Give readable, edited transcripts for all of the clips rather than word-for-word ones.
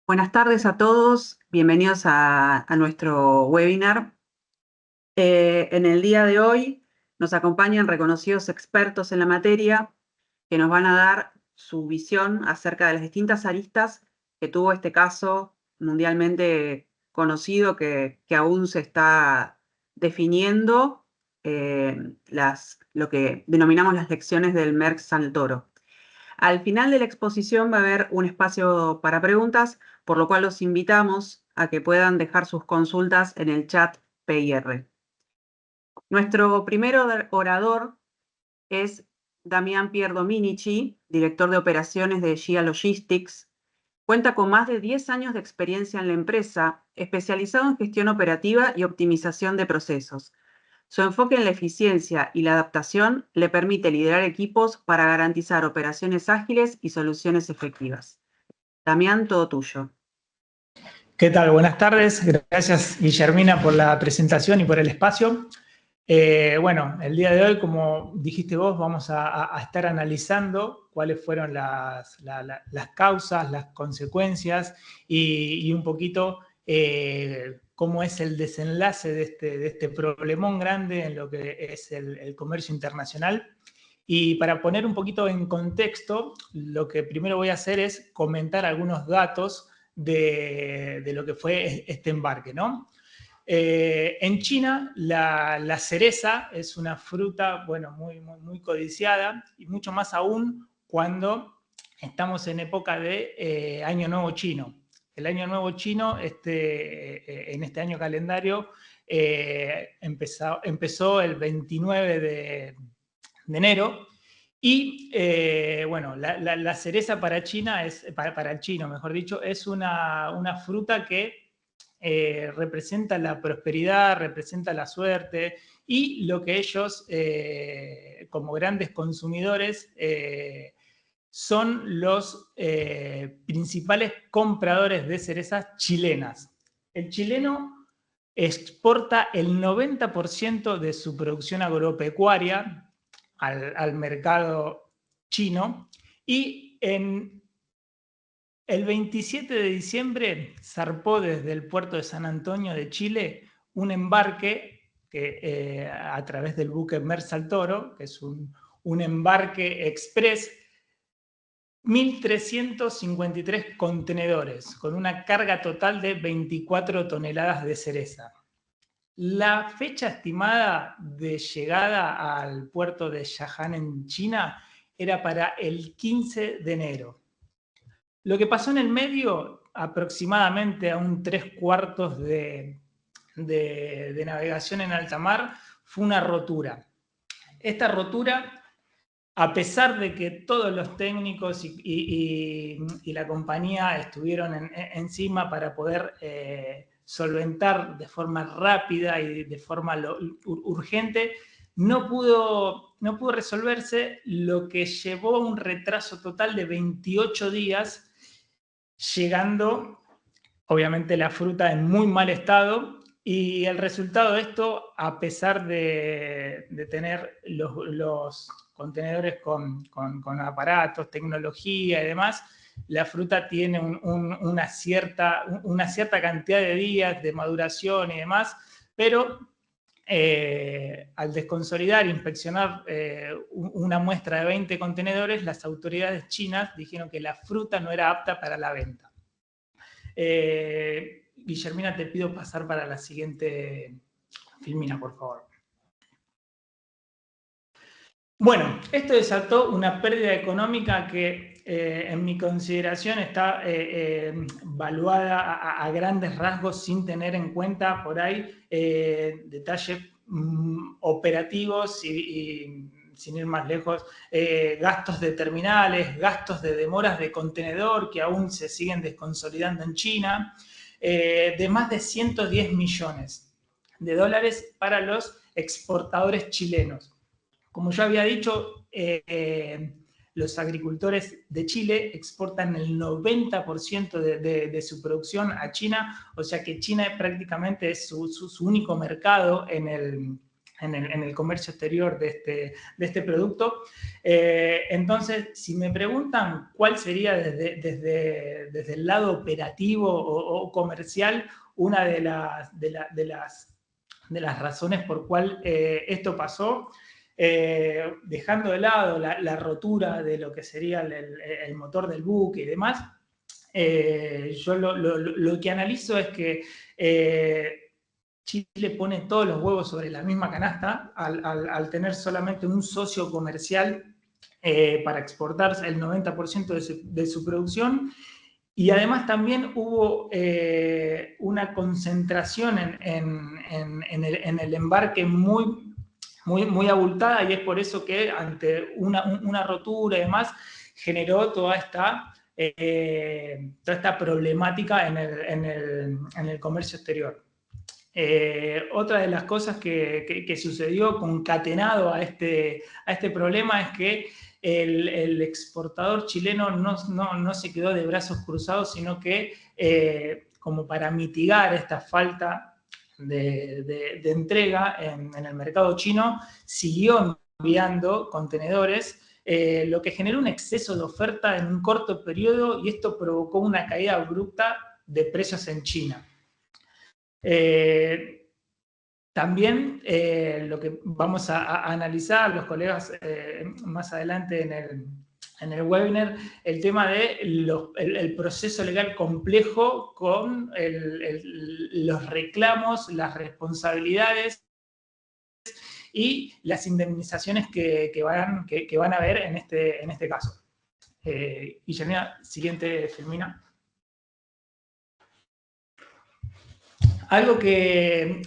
Buenas tardes a todos, bienvenidos a nuestro webinar. En el día de hoy nos acompañan reconocidos expertos en la materia que nos van a dar su visión acerca de las distintas aristas que tuvo este caso mundialmente conocido que aún se está definiendo, lo que denominamos las lecciones del Merck Santoro. Al final de la exposición va a haber un espacio para preguntas, por lo cual los invitamos a que puedan dejar sus consultas en el chat PIR. Nuestro primer orador es Damián Pierdominici, director de operaciones de GIA Logistics. Cuenta con más de 10 años de experiencia en la empresa, especializado en gestión operativa y optimización de procesos. Su enfoque en la eficiencia y la adaptación le permite liderar equipos para garantizar operaciones ágiles y soluciones efectivas. Damián, todo tuyo. ¿Qué tal? Buenas tardes. Gracias, Guillermina, por la presentación y por el espacio. Bueno, el día de hoy, como dijiste vos, vamos a estar analizando cuáles fueron las causas, las consecuencias y un poquito cómo es el desenlace de este problemón grande en lo que es el comercio internacional. Y para poner un poquito en contexto, lo que primero voy a hacer es comentar algunos datos de lo que fue este embarque, ¿no? En China, la cereza es una fruta, bueno, muy codiciada, y mucho más aún cuando estamos en época de Año Nuevo Chino. El Año Nuevo Chino, en este año calendario, empezó el 29 de enero. Y bueno, la cereza para China para el chino, mejor dicho, es una fruta que representa la prosperidad, representa la suerte y lo que ellos, como grandes consumidores, son los principales compradores de cerezas chilenas. El chileno exporta el 90% de su producción agropecuaria al mercado chino y el 27 de diciembre zarpó desde el puerto de San Antonio de Chile un embarque que, a través del buque Merck Santoro, que es un embarque express, 1.353 contenedores con una carga total de 24 toneladas de cereza. La fecha estimada de llegada al puerto de Xiahan en China era para el 15 de enero. Lo que pasó en el medio, aproximadamente a un 3/4 de navegación en alta mar, fue una rotura. Esta rotura, a pesar de que todos los técnicos y la compañía estuvieron encima para poder solventar de forma rápida y de forma urgente, no pudo resolverse, lo que llevó a un retraso total de 28 días, llegando, obviamente, la fruta en muy mal estado. Y el resultado de esto, a pesar de tener los contenedores con aparatos, tecnología y demás, la fruta tiene una cierta cantidad de días de maduración y demás, pero al desconsolidar e inspeccionar una muestra de 20 contenedores, las autoridades chinas dijeron que la fruta no era apta para la venta. Guillermina, te pido pasar para la siguiente filmina, por favor. Bueno, esto desató una pérdida económica que en mi consideración está valuada a grandes rasgos, sin tener en cuenta por ahí detalles operativos y sin ir más lejos, gastos de terminales, gastos de demoras de contenedor que aún se siguen desconsolidando en China, de más de 110 millones de dólares para los exportadores chilenos. Como yo había dicho, los agricultores de Chile exportan el 90% de su producción a China, o sea que China prácticamente es su único mercado en en el comercio exterior de este producto. Entonces, si me preguntan cuál sería desde el lado operativo o comercial una de las razones por cual esto pasó, dejando de lado la rotura de lo que sería el motor del buque y demás, yo lo que analizo es que Chile pone todos los huevos sobre la misma canasta al tener solamente un socio comercial para exportar el 90% de su producción. Y además también hubo una concentración en el embarque muy abultada, y es por eso que ante una rotura y demás generó toda esta problemática en el comercio exterior. Otra de las cosas que sucedió concatenado a este problema es que el exportador chileno no se quedó de brazos cruzados, sino que como para mitigar esta falta de entrega en el mercado chino, siguió enviando contenedores, lo que generó un exceso de oferta en un corto periodo, y esto provocó una caída abrupta de precios en China. También lo que vamos a analizar los colegas más adelante en el webinar, el tema del proceso legal complejo con los reclamos, las responsabilidades y las indemnizaciones que van a haber en este caso. Guillermina, siguiente, Filmina. Algo que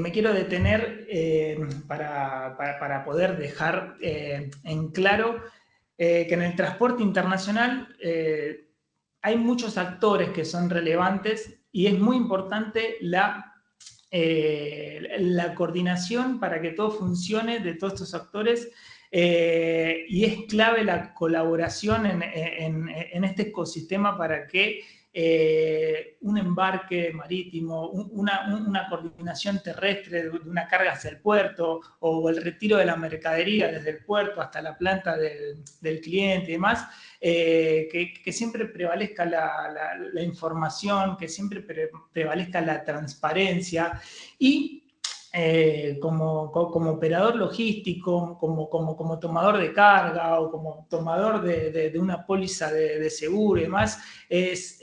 me quiero detener para poder dejar en claro que en el transporte internacional hay muchos actores que son relevantes, y es muy importante la coordinación para que todo funcione de todos estos actores, y es clave la colaboración en este ecosistema para que un embarque marítimo, una coordinación terrestre de una carga hacia el puerto, o el retiro de la mercadería desde el puerto hasta la planta del cliente y demás, que siempre prevalezca la información, que siempre prevalezca la transparencia, y como operador logístico, como tomador de carga o como tomador de una póliza de seguro y demás, es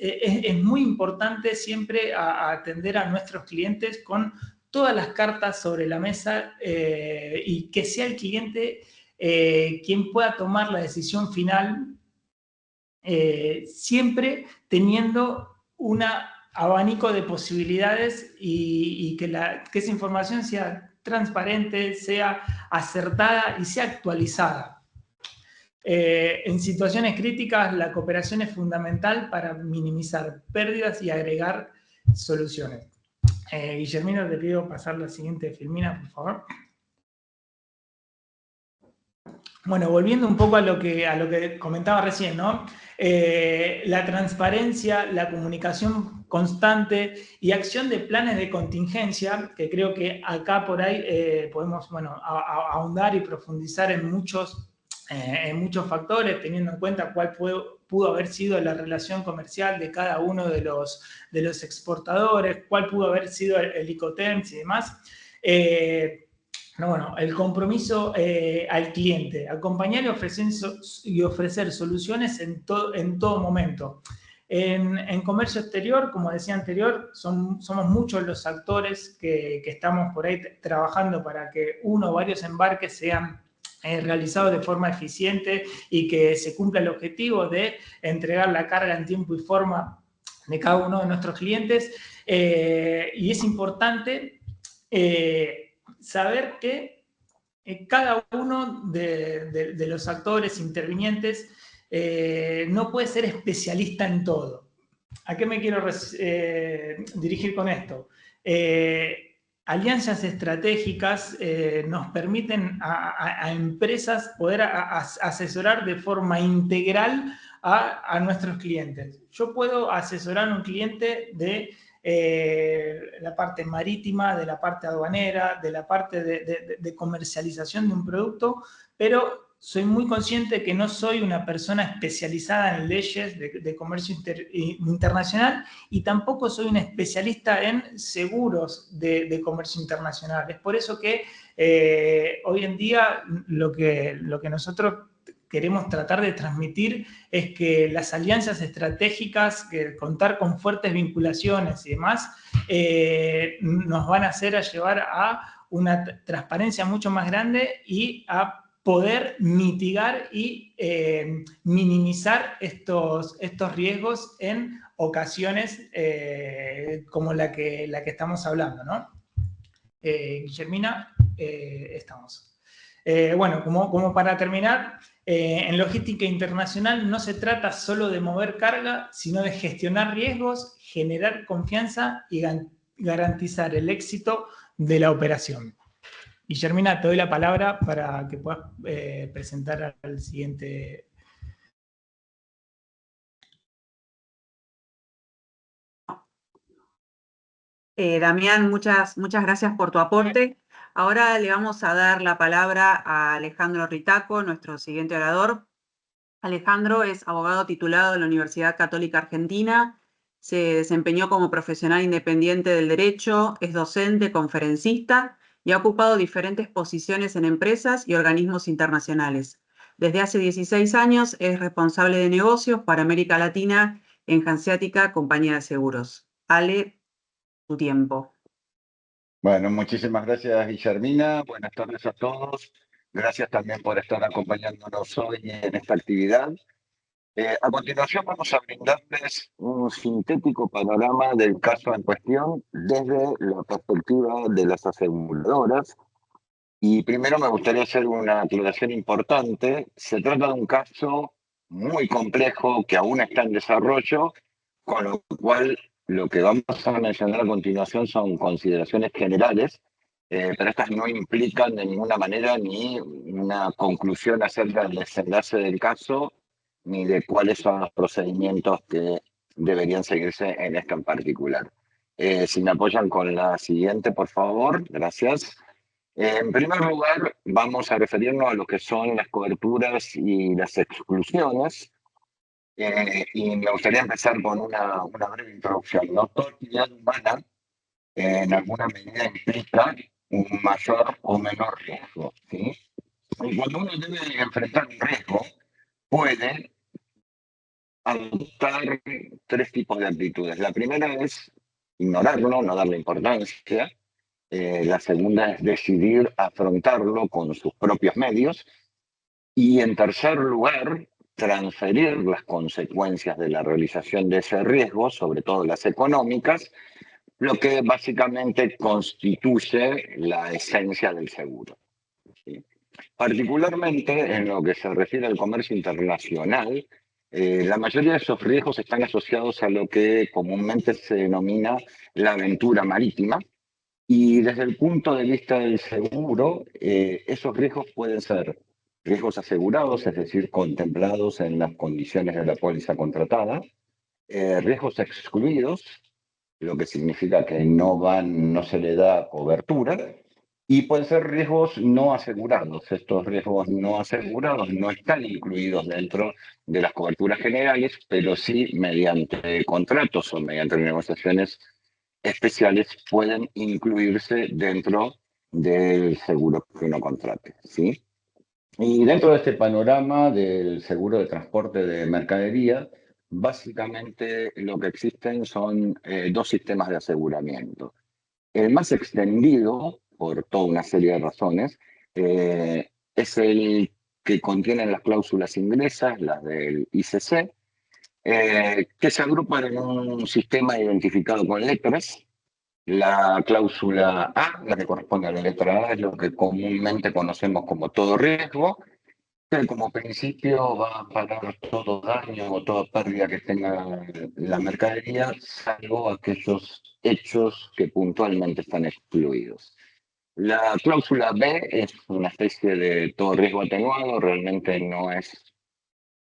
muy importante siempre atender a nuestros clientes con todas las cartas sobre la mesa, y que sea el cliente quien pueda tomar la decisión final, siempre teniendo un abanico de posibilidades, y que esa información sea transparente, sea acertada y sea actualizada. En situaciones críticas, la cooperación es fundamental para minimizar pérdidas y agregar soluciones. Guillermina, te pido pasar la siguiente filmina, por favor. Bueno, volviendo un poco a lo que comentaba recién, ¿no? La transparencia, la comunicación constante y acción de planes de contingencia, que creo que acá por ahí podemos, ahondar y profundizar en muchos factores, teniendo en cuenta cuál pudo haber sido la relación comercial de cada uno de los exportadores, cuál pudo haber sido el Incoterms y demás. El compromiso al cliente, acompañar y ofrecer soluciones en todo momento. En comercio exterior, como decía anterior, somos muchos los actores que estamos por ahí trabajando para que uno o varios embarques sean realizados de forma eficiente y que se cumpla el objetivo de entregar la carga en tiempo y forma de cada uno de nuestros clientes. Y es importante saber que cada uno de los actores intervinientes no puede ser especialista en todo. ¿A qué me quiero dirigir con esto? Alianzas estratégicas nos permiten a empresas poder asesorar de forma integral a nuestros clientes. Yo puedo asesorar a un cliente de la parte marítima, de la parte aduanera, de la parte de comercialización de un producto, pero soy muy consciente que no soy una persona especializada en leyes de comercio internacional y tampoco soy un especialista en seguros de comercio internacional. Es por eso que hoy en día lo que nosotros queremos tratar de transmitir es que las alianzas estratégicas, que contar con fuertes vinculaciones y demás, nos van a hacer a llevar a una transparencia mucho más grande y a poder mitigar y minimizar estos riesgos en ocasiones como la que estamos hablando, ¿no? Guillermina, estamos. Bueno, como para terminar, en logística internacional no se trata solo de mover carga, sino de gestionar riesgos, generar confianza y garantizar el éxito de la operación. Guillermina, te doy la palabra para que puedas presentar al siguiente. Damián, muchas gracias por tu aporte. Ahora le vamos a dar la palabra a Alejandro Ritaco, nuestro siguiente orador. Alejandro es abogado titulado de la Universidad Católica Argentina, se desempeñó como profesional independiente del derecho, es docente, conferencista y ha ocupado diferentes posiciones en empresas y organismos internacionales. Desde hace 16 años es responsable de negocios para América Latina en Hanseática Compañía de Seguros. Ale, tu tiempo. Bueno, muchísimas gracias, Guillermina. Buenas tardes a todos. Gracias también por estar acompañándonos hoy en esta actividad. A continuación vamos a brindarles un sintético panorama del caso en cuestión desde la perspectiva de las aseguradoras. Y primero me gustaría hacer una aclaración importante. Se trata de un caso muy complejo que aún está en desarrollo, con lo cual lo que vamos a mencionar a continuación son consideraciones generales, pero estas no implican de ninguna manera ni una conclusión acerca del desenlace del caso, ni de cuáles son los procedimientos que deberían seguirse en esto en particular. Si me apoyan con la siguiente, por favor. Gracias. En primer lugar, vamos a referirnos a lo que son las coberturas y las exclusiones. Y me gustaría empezar con una breve introducción. ¿No? Toda actividad humana en alguna medida implica un mayor o menor riesgo. ¿Sí? Y cuando uno debe enfrentar un riesgo, puede adoptar tres tipos de actitudes. La primera es ignorarlo, no darle importancia. La segunda es decidir afrontarlo con sus propios medios. Y en tercer lugar, transferir las consecuencias de la realización de ese riesgo, sobre todo las económicas, lo que básicamente constituye la esencia del seguro. ¿Sí? Particularmente en lo que se refiere al comercio internacional, la mayoría de esos riesgos están asociados a lo que comúnmente se denomina la aventura marítima. Y desde el punto de vista del seguro, esos riesgos pueden ser riesgos asegurados, es decir, contemplados en las condiciones de la póliza contratada, riesgos excluidos, lo que significa que no se le da cobertura, y pueden ser riesgos no asegurados. Estos riesgos no asegurados no están incluidos dentro de las coberturas generales, pero sí mediante contratos o mediante negociaciones especiales pueden incluirse dentro del seguro que uno contrate, ¿sí? Y dentro de este panorama del seguro de transporte de mercadería, básicamente lo que existen son dos sistemas de aseguramiento. El más extendido, por toda una serie de razones, es el que contiene las cláusulas inglesas, las del ICC, que se agrupan en un sistema identificado con letras. La cláusula A, la que corresponde a la letra A, es lo que comúnmente conocemos como todo riesgo, que como principio va a pagar todo daño o toda pérdida que tenga la mercadería, salvo aquellos hechos que puntualmente están excluidos. La cláusula B es una especie de todo riesgo atenuado, realmente no es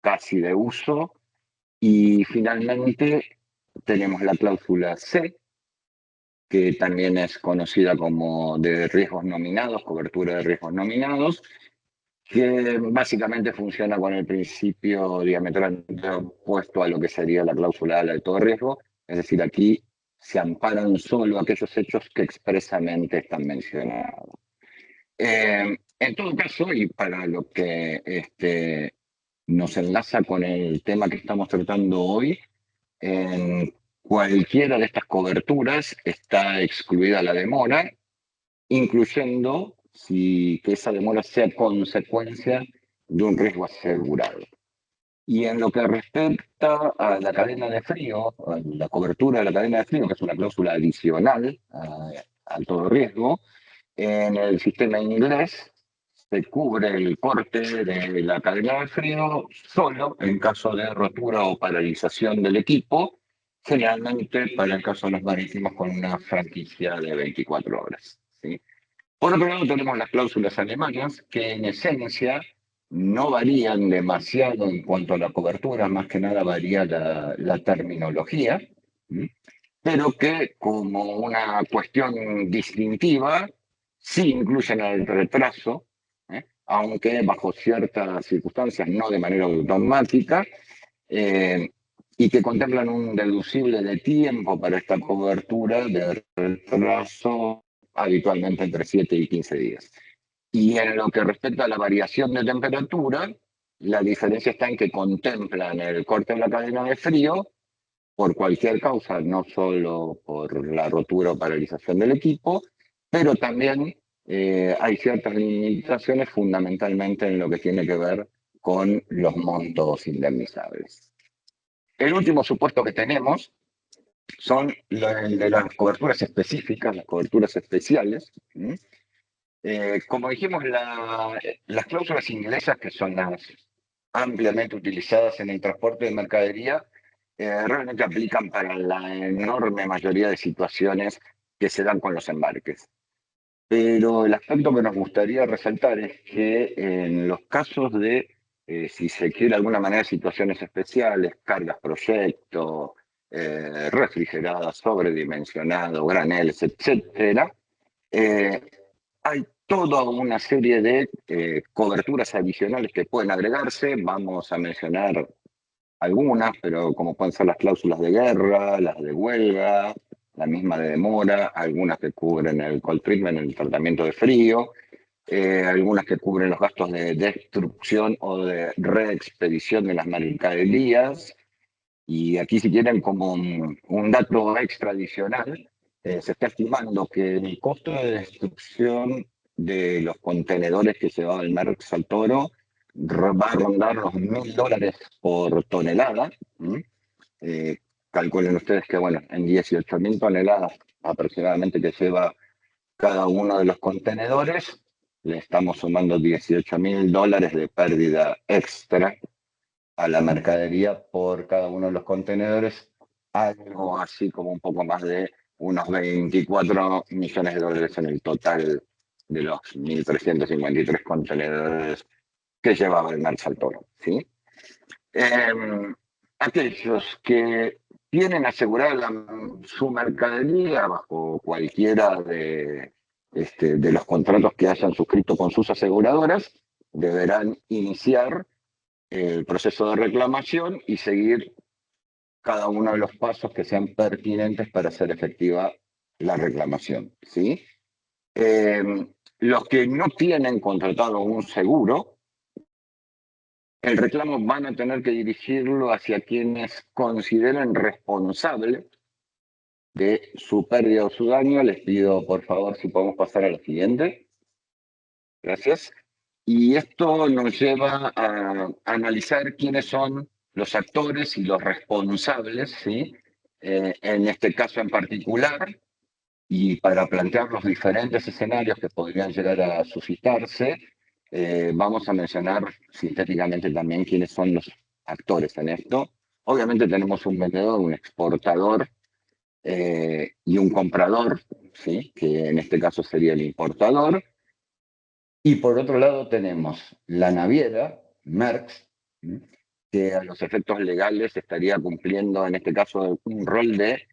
casi de uso. Y finalmente tenemos la cláusula C, que también es conocida como de riesgos nominados, cobertura de riesgos nominados, que básicamente funciona con el principio diametralmente opuesto a lo que sería la cláusula de alto riesgo. Es decir, aquí se amparan solo aquellos hechos que expresamente están mencionados. En todo caso, y para lo que nos enlaza con el tema que estamos tratando hoy, en cualquiera de estas coberturas está excluida la demora, incluyendo que esa demora sea consecuencia de un riesgo asegurado. Y en lo que respecta a la cadena de frío, a la cobertura de la cadena de frío, que es una cláusula adicional al todo riesgo, en el sistema inglés se cubre el corte de la cadena de frío solo en caso de rotura o paralización del equipo, generalmente para el caso de los marítimos con una franquicia de 24 horas. ¿Sí? Por otro lado, tenemos las cláusulas alemanas, que en esencia no varían demasiado en cuanto a la cobertura, más que nada varía la terminología, ¿sí? Pero que como una cuestión distintiva, sí incluyen el retraso, aunque bajo ciertas circunstancias, no de manera automática, y que contemplan un deducible de tiempo para esta cobertura de retraso habitualmente entre 7 y 15 días. Y en lo que respecta a la variación de temperatura, la diferencia está en que contemplan el corte de la cadena de frío por cualquier causa, no solo por la rotura o paralización del equipo, pero también hay ciertas limitaciones fundamentalmente en lo que tiene que ver con los montos indemnizables. El último supuesto que tenemos son el de las coberturas específicas, las coberturas especiales. Como dijimos, las cláusulas inglesas, que son las ampliamente utilizadas en el transporte de mercadería, realmente aplican para la enorme mayoría de situaciones que se dan con los embarques. Pero el aspecto que nos gustaría resaltar es que en los casos de, si se quiere de alguna manera, situaciones especiales, cargas proyectos, refrigeradas, sobredimensionados, graneles, etcétera, hay toda una serie de coberturas adicionales que pueden agregarse. Vamos a mencionar algunas, pero como pueden ser las cláusulas de guerra, las de huelga, la misma de demora, algunas que cubren el cold treatment, el tratamiento de frío, algunas que cubren los gastos de destrucción o de reexpedición de las mercaderías. Y aquí, si quieren, como un dato extra adicional, se está estimando que el costo de destrucción de los contenedores que llevaba el Maersk al Toro va a rondar los $1.000 por tonelada. Calculen ustedes que, bueno, en 18.000 toneladas aproximadamente que lleva cada uno de los contenedores, le estamos sumando $18.000 de pérdida extra a la mercadería por cada uno de los contenedores, algo así como un poco más de unos $24 millones en el total de los 1.353 contenedores que llevaba el Maersk al Toro, ¿sí? Aquellos que tienen asegurada su mercadería bajo cualquiera de los contratos que hayan suscrito con sus aseguradoras, deberán iniciar el proceso de reclamación y seguir cada uno de los pasos que sean pertinentes para hacer efectiva la reclamación, ¿sí? Los que no tienen contratado un seguro, el reclamo van a tener que dirigirlo hacia quienes consideren responsable de su pérdida o su daño. Les pido, por favor, si podemos pasar a la siguiente. Gracias. Y esto nos lleva a analizar quiénes son los actores y los responsables, ¿sí? En este caso en particular, y para plantear los diferentes escenarios que podrían llegar a suscitarse, vamos a mencionar sintéticamente también quiénes son los actores en esto. Obviamente tenemos un vendedor, un exportador y un comprador, ¿sí? Que en este caso sería el importador. Y por otro lado tenemos la naviera, Maersk, que a los efectos legales estaría cumpliendo en este caso un rol de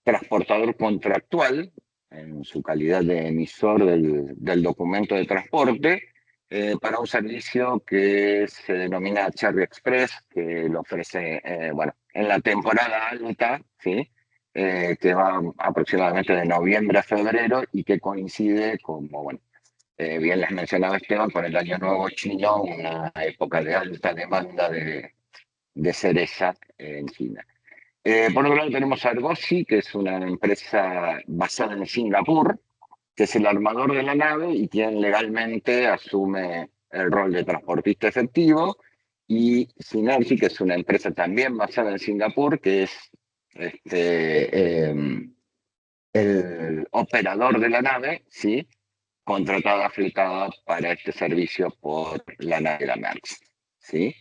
transportador contractual, en su calidad de emisor del documento de transporte, para un servicio que se denomina Cherry Express, que lo ofrece, bueno, en la temporada alta, ¿sí? Que va aproximadamente de noviembre a febrero y que coincide, como bueno, bien les mencionaba Esteban, con el Año Nuevo Chino, una época de alta demanda de cereza en China. Por otro lado tenemos Argosy, que es una empresa basada en Singapur, que es el armador de la nave y quien legalmente asume el rol de transportista efectivo, y Synergy, que es una empresa también basada en Singapur, que es el operador de la nave, ¿sí? Contratada, fletada para este servicio por la naviera Maersk, ¿sí?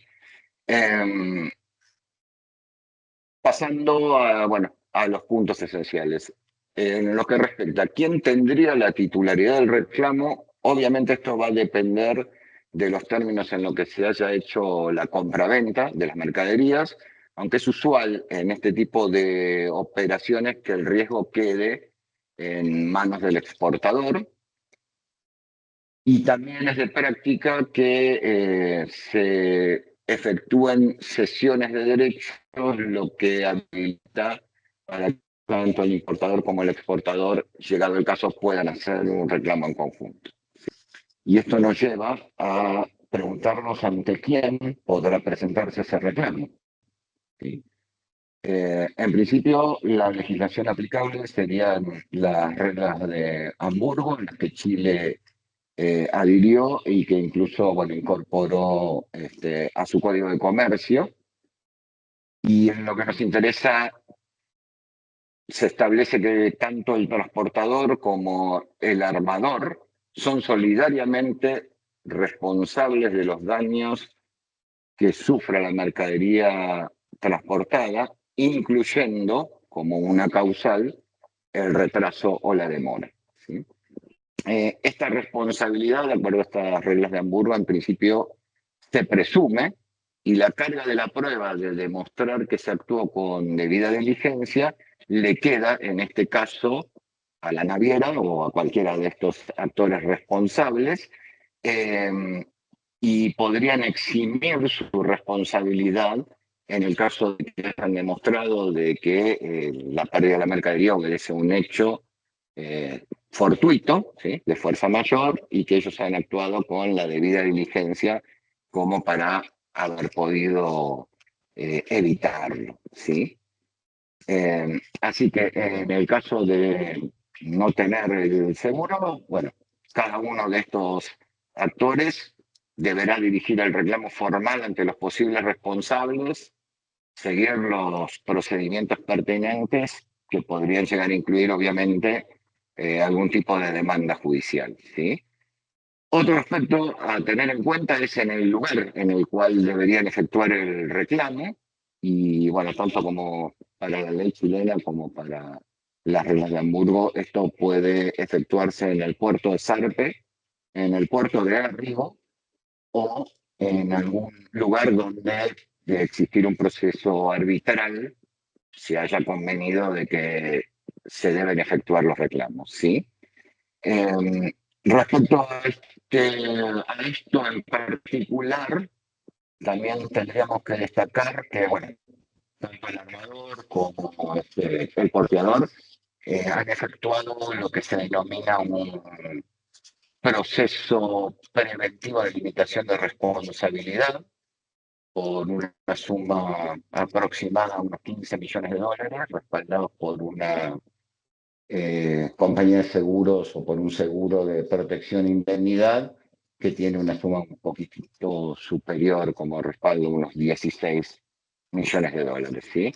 Pasando a, bueno, a los puntos esenciales. En lo que respecta a quién tendría la titularidad del reclamo, obviamente esto va a depender de los términos en los que se haya hecho la compraventa de las mercaderías, aunque es usual en este tipo de operaciones que el riesgo quede en manos del exportador. Y también es de práctica que se efectúen cesiones de derechos, lo que habilita para que tanto el importador como el exportador, llegado el caso, puedan hacer un reclamo en conjunto. Y esto nos lleva a preguntarnos ante quién podrá presentarse ese reclamo. ¿Sí? En principio, la legislación aplicable serían las reglas de Hamburgo, en las que Chile adhirió y que incluso, bueno, incorporó a su código de comercio. Y en lo que nos interesa, se establece que tanto el transportador como el armador son solidariamente responsables de los daños que sufra la mercadería transportada, incluyendo como una causal el retraso o la demora, ¿sí? Esta responsabilidad, de acuerdo a estas reglas de Hamburgo, en principio se presume, y la carga de la prueba de demostrar que se actuó con debida diligencia le queda, en este caso, a la naviera o a cualquiera de estos actores responsables, y podrían eximir su responsabilidad en el caso de que hayan demostrado de que la pérdida de la mercadería obedece a un hecho fortuito, ¿sí? De fuerza mayor, y que ellos han actuado con la debida diligencia como para haber podido evitarlo, ¿sí? Así que en el caso de no tener el seguro, bueno, cada uno de estos actores deberá dirigir el reclamo formal ante los posibles responsables, seguir los procedimientos pertinentes que podrían llegar a incluir, obviamente, algún tipo de demanda judicial, ¿sí? Otro aspecto a tener en cuenta es en el lugar en el cual deberían efectuar el reclamo, y bueno, tanto como para la ley chilena como para las reglas de Hamburgo, esto puede efectuarse en el puerto de Sarpe, en el puerto de Arrigo o en algún lugar donde de existir un proceso arbitral se haya convenido de que se deben efectuar los reclamos, ¿sí? Respecto a esto en particular, también tendríamos que destacar que, bueno, tanto el armador como el porteador han efectuado lo que se denomina un proceso preventivo de limitación de responsabilidad por una suma aproximada a unos 15 millones de dólares, respaldados por una compañía de seguros o por un seguro de protección e indemnidad que tiene una suma un poquitito superior como respaldo, unos 16 millones de dólares, ¿sí?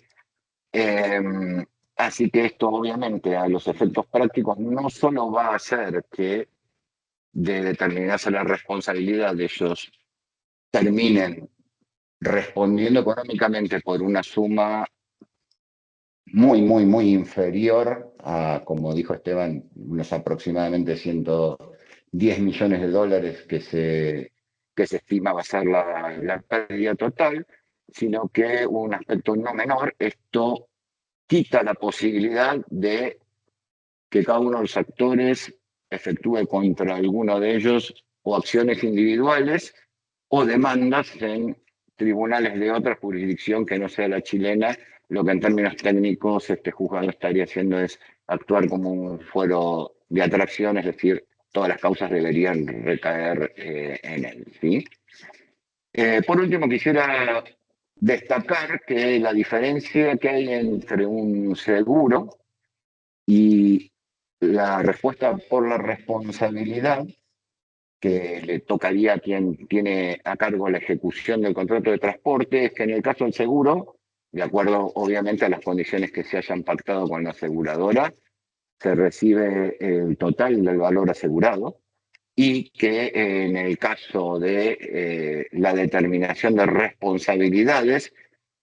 Así que esto obviamente a los efectos prácticos no solo va a hacer que de determinarse la responsabilidad de ellos terminen respondiendo económicamente por una suma muy inferior a, como dijo Esteban, unos aproximadamente 110 millones de dólares que se estima va a ser la pérdida total, sino que un aspecto no menor, esto quita la posibilidad de que cada uno de los actores efectúe contra alguno de ellos o acciones individuales o demandas en tribunales de otra jurisdicción que no sea la chilena. Lo que en términos técnicos este juzgado estaría haciendo es actuar como un fuero de atracción, es decir, todas las causas deberían recaer en él, ¿sí? Por último, quisiera destacar que la diferencia que hay entre un seguro y la respuesta por la responsabilidad que le tocaría a quien tiene a cargo la ejecución del contrato de transporte es que en el caso del seguro, de acuerdo obviamente a las condiciones que se hayan pactado con la aseguradora, se recibe el total del valor asegurado y que en el caso de la determinación de responsabilidades,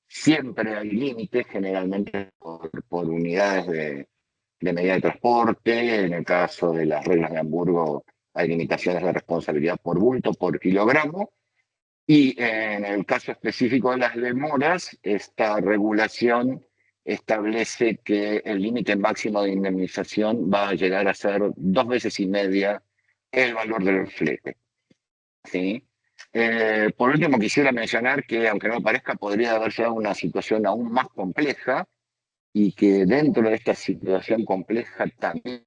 siempre hay límites, generalmente por unidades de medida de transporte. En el caso de las reglas de Hamburgo hay limitaciones de responsabilidad por bulto, por kilogramo. Y en el caso específico de las demoras, esta regulación establece que el límite máximo de indemnización va a llegar a ser 2,5 veces el valor del flete, ¿sí? Por último, quisiera mencionar que, aunque no me parezca, podría haberse dado una situación aún más compleja y que dentro de esta situación compleja también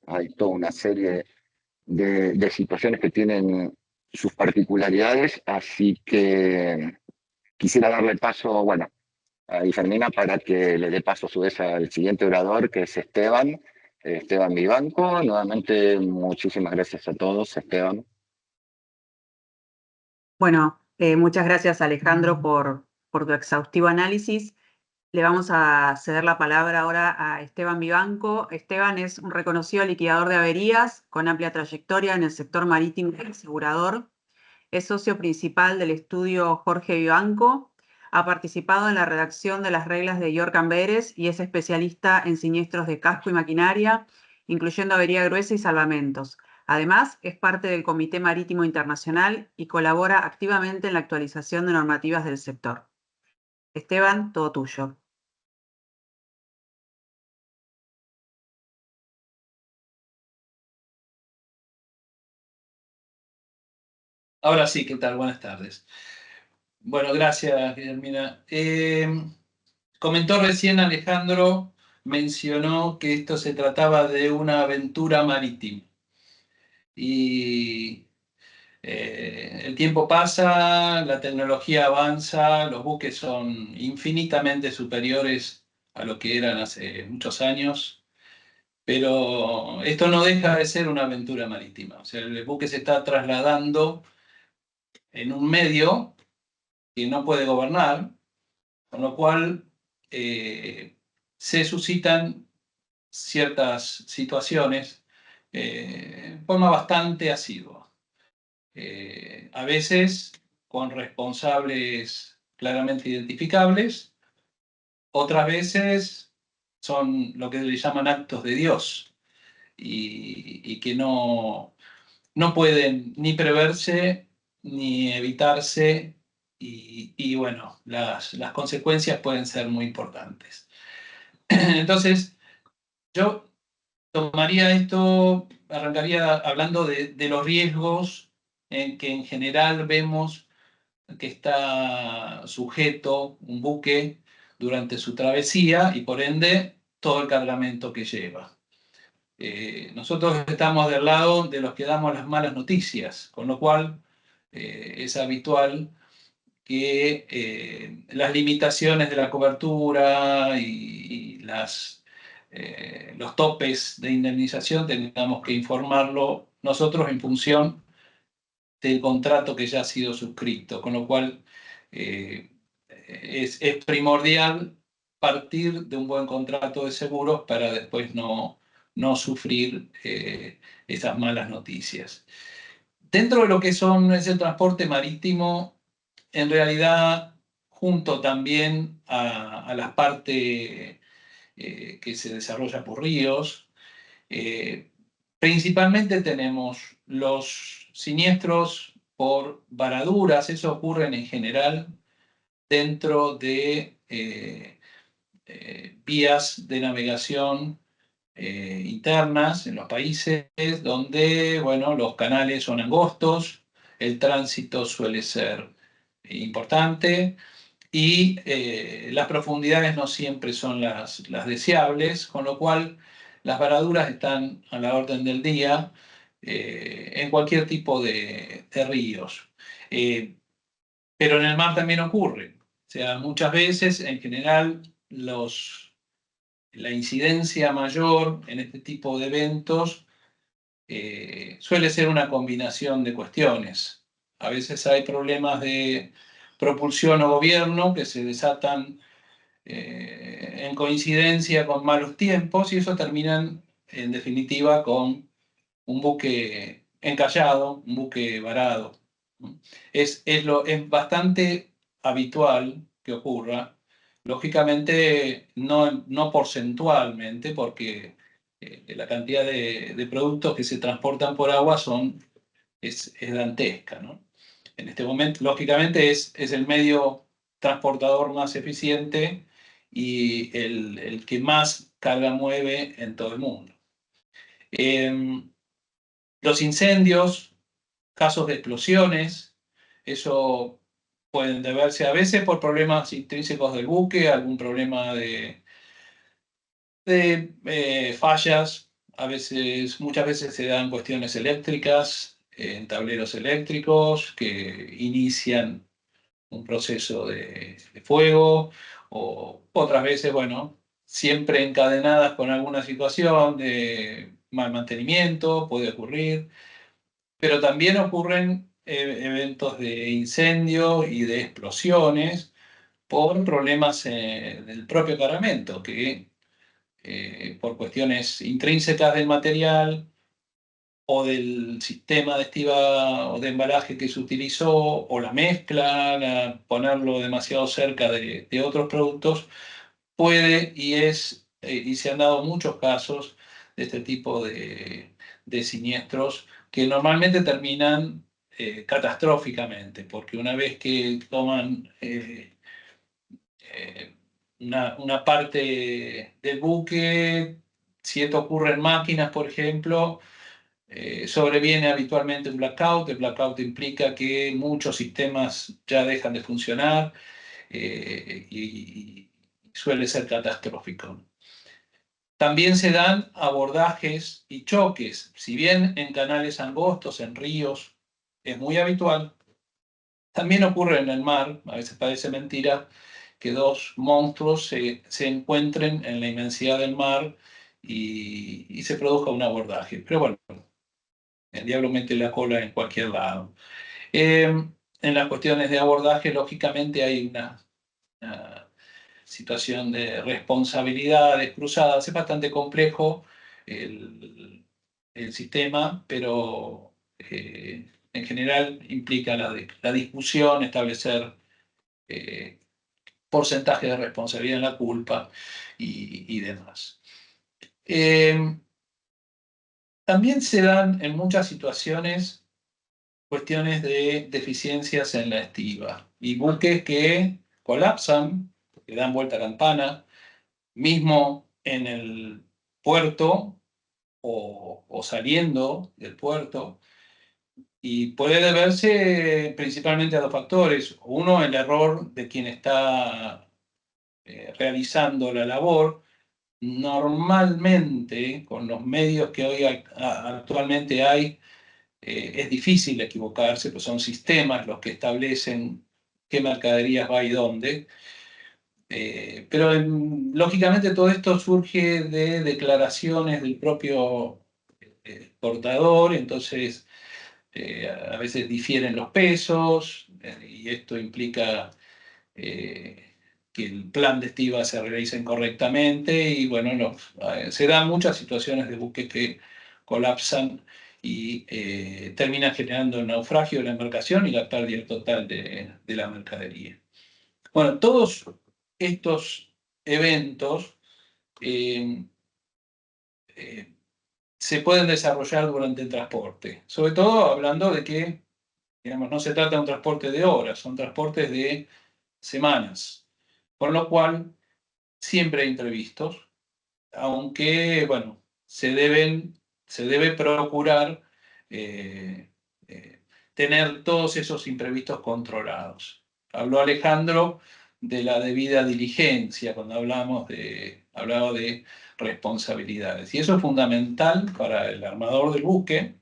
hay toda una serie de situaciones que tienen sus particularidades, así que quisiera darle paso, bueno, a Guillermina para que le dé paso a su vez al siguiente orador, que es Esteban, Esteban Vivanco. Nuevamente, muchísimas gracias a todos, Esteban. Bueno, muchas gracias Alejandro por tu exhaustivo análisis. Le vamos a ceder la palabra ahora a Esteban Vivanco. Esteban es un reconocido liquidador de averías con amplia trayectoria en el sector marítimo y asegurador. Es socio principal del estudio Jorge Vivanco. Ha participado en la redacción de las reglas de York Amberes y es especialista en siniestros de casco y maquinaria, incluyendo avería gruesa y salvamentos. Además, es parte del Comité Marítimo Internacional y colabora activamente en la actualización de normativas del sector. Esteban, todo tuyo. Ahora sí, ¿qué tal? Buenas tardes. Bueno, gracias, Guillermina. Comentó recién Alejandro, mencionó que esto se trataba de una aventura marítima. Y el tiempo pasa, la tecnología avanza, los buques son infinitamente superiores a lo que eran hace muchos años, pero esto no deja de ser una aventura marítima. O sea, el buque se está trasladando en un medio que no puede gobernar, con lo cual se suscitan ciertas situaciones de forma bastante asidua. A veces con responsables claramente identificables, otras veces son lo que le llaman actos de Dios y que no pueden ni preverse ni evitarse y bueno, las consecuencias pueden ser muy importantes. Entonces, yo tomaría esto, arrancaría hablando de los riesgos en que en general vemos que está sujeto un buque durante su travesía y por ende todo el cargamento que lleva. Nosotros estamos del lado de los que damos las malas noticias, con lo cual es habitual que las limitaciones de la cobertura y los topes de indemnización tengamos que informarlo nosotros en función del contrato que ya ha sido suscrito, con lo cual es primordial partir de un buen contrato de seguros para después no sufrir esas malas noticias. Dentro de lo que es el transporte marítimo, en realidad, junto también a la parte que se desarrolla por ríos, principalmente tenemos los siniestros por varaduras. Eso ocurre en general dentro de vías de navegación internas en los países donde, bueno, los canales son angostos, el tránsito suele ser importante y las profundidades no siempre son las deseables, con lo cual las varaduras están a la orden del día en cualquier tipo de ríos. Pero en el mar también ocurre. O sea, muchas veces, en general, la incidencia mayor en este tipo de eventos suele ser una combinación de cuestiones. A veces hay problemas de propulsión o gobierno que se desatan en coincidencia con malos tiempos y eso terminan, en definitiva, con un buque encallado, un buque varado. Es bastante habitual que ocurra, lógicamente no porcentualmente, porque la cantidad de productos que se transportan por agua es dantesca, ¿no? En este momento, lógicamente, es el medio transportador más eficiente y el que más carga mueve en todo el mundo. Los incendios, casos de explosiones, eso pueden deberse a veces por problemas intrínsecos del buque, algún problema de fallas, muchas veces se dan cuestiones eléctricas en tableros eléctricos que inician un proceso de fuego, o otras veces, bueno, siempre encadenadas con alguna situación de mal mantenimiento, puede ocurrir, pero también ocurren eventos de incendio y de explosiones por problemas del propio cargamento, que por cuestiones intrínsecas del material o del sistema de estiba o de embalaje que se utilizó, o la mezcla, ponerlo demasiado cerca de otros productos, puede y se han dado muchos casos de este tipo de siniestros que normalmente terminan catastróficamente, porque una vez que toman una parte del buque, si esto ocurre en máquinas, por ejemplo, sobreviene habitualmente un blackout. El blackout implica que muchos sistemas ya dejan de funcionar y suele ser catastrófico. También se dan abordajes y choques. Si bien en canales angostos, en ríos, es muy habitual, también ocurre en el mar, a veces parece mentira, que dos monstruos se encuentren en la inmensidad del mar y se produzca un abordaje. Pero bueno, el diablo mete la cola en cualquier lado. En las cuestiones de abordaje, lógicamente, hay una situación de responsabilidades cruzadas. Es bastante complejo el sistema, pero en general implica la discusión, establecer porcentaje de responsabilidad en la culpa y demás. También se dan en muchas situaciones cuestiones de deficiencias en la estiba y buques que colapsan, que dan vuelta a campana, mismo en el puerto o saliendo del puerto, y puede deberse principalmente a dos factores. Uno, el error de quien está realizando la labor. Normalmente, con los medios que hoy actualmente hay, es difícil equivocarse, pues son sistemas los que establecen qué mercaderías va y dónde. Pero lógicamente todo esto surge de declaraciones del propio exportador, entonces a veces difieren los pesos y esto implica que el plan de estiba se realice incorrectamente y bueno, se dan muchas situaciones de buques que colapsan y terminan generando el naufragio de la embarcación y la pérdida total de la mercadería. Bueno, todos estos eventos se pueden desarrollar durante el transporte, sobre todo hablando de que, digamos, no se trata de un transporte de horas, son transportes de semanas, con lo cual siempre hay imprevistos, aunque, bueno, se debe procurar tener todos esos imprevistos controlados. Habló Alejandro de la debida diligencia cuando hablaba de responsabilidades. Y eso es fundamental para el armador del buque,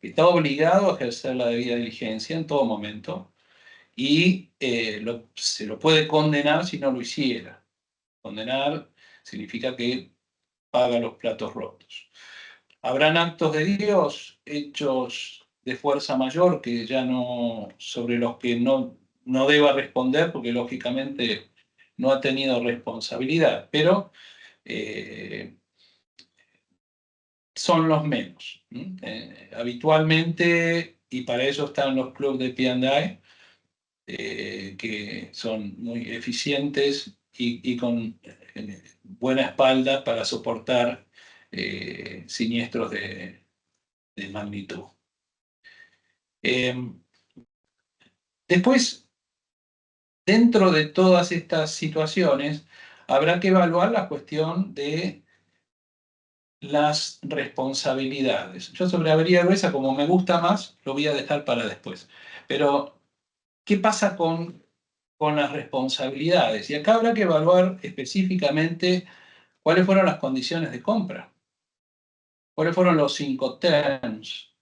que está obligado a ejercer la debida diligencia en todo momento y se lo puede condenar si no lo hiciera. Condenar significa que paga los platos rotos. Habrán actos de Dios, hechos de fuerza mayor, que ya no, sobre los que no deba responder, porque lógicamente no ha tenido responsabilidad, pero son los menos. Habitualmente, y para eso están los clubes de P&I, que son muy eficientes y con buena espalda para soportar siniestros de magnitud. Después, dentro de todas estas situaciones, habrá que evaluar la cuestión de las responsabilidades. Yo sobre avería gruesa, como me gusta más, lo voy a dejar para después. Pero, ¿qué pasa con las responsabilidades? Y acá habrá que evaluar específicamente cuáles fueron las condiciones de compra. ¿Cuáles fueron los Incoterms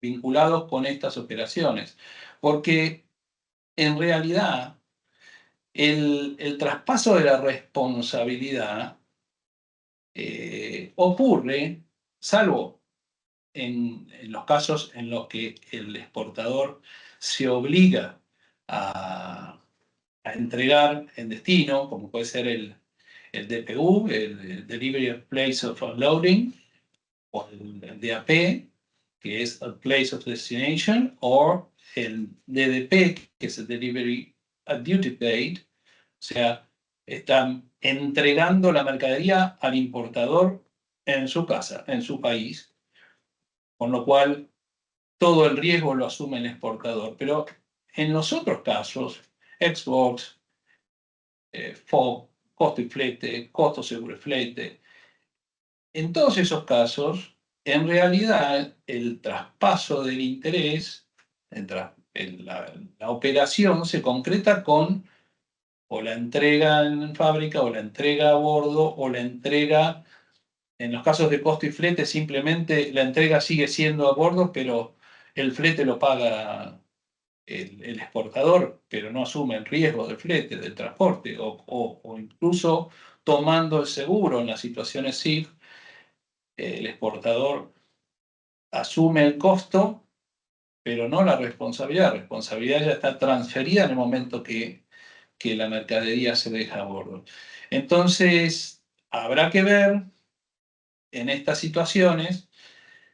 vinculados con estas operaciones? Porque en realidad el traspaso de la responsabilidad ocurre, salvo en los casos en los que el exportador se obliga a entregar en destino, como puede ser el DPU, el Delivery Place of Unloading, o el DAP, que es el Place of Destination, o el DDP, que es el Delivery at Duty Paid. O sea, están entregando la mercadería al importador en su casa, en su país, con lo cual todo el riesgo lo asume el exportador. Pero en los otros casos, Xbox, FOB, costo y flete, costo seguro y flete, en todos esos casos, en realidad, el traspaso del interés, la operación se concreta con o la entrega en fábrica, o la entrega a bordo, o la entrega, en los casos de costo y flete, simplemente la entrega sigue siendo a bordo, pero el flete lo paga el exportador, pero no asume el riesgo del flete, del transporte, o incluso tomando el seguro en las situaciones SIF, el exportador asume el costo, pero no la responsabilidad. La responsabilidad ya está transferida en el momento que la mercadería se deja a bordo. Entonces, habrá que ver en estas situaciones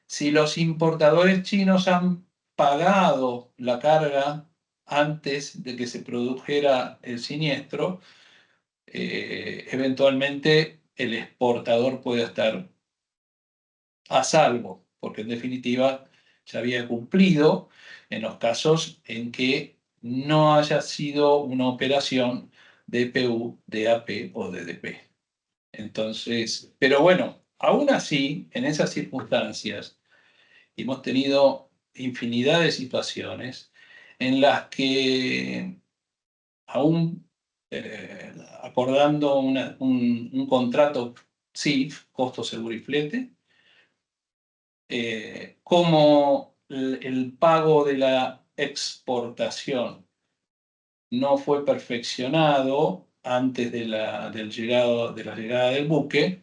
si los importadores chinos han pagado la carga antes de que se produjera el siniestro. Eventualmente el exportador puede estar a salvo, porque en definitiva ya había cumplido en los casos en que no haya sido una operación DPU, DAP o DDP. Entonces, pero bueno, aún así, en esas circunstancias, hemos tenido infinidad de situaciones en las que, aún acordando un contrato SIF, costo seguro y flete, como el pago de la exportación no fue perfeccionado antes de la llegada del buque,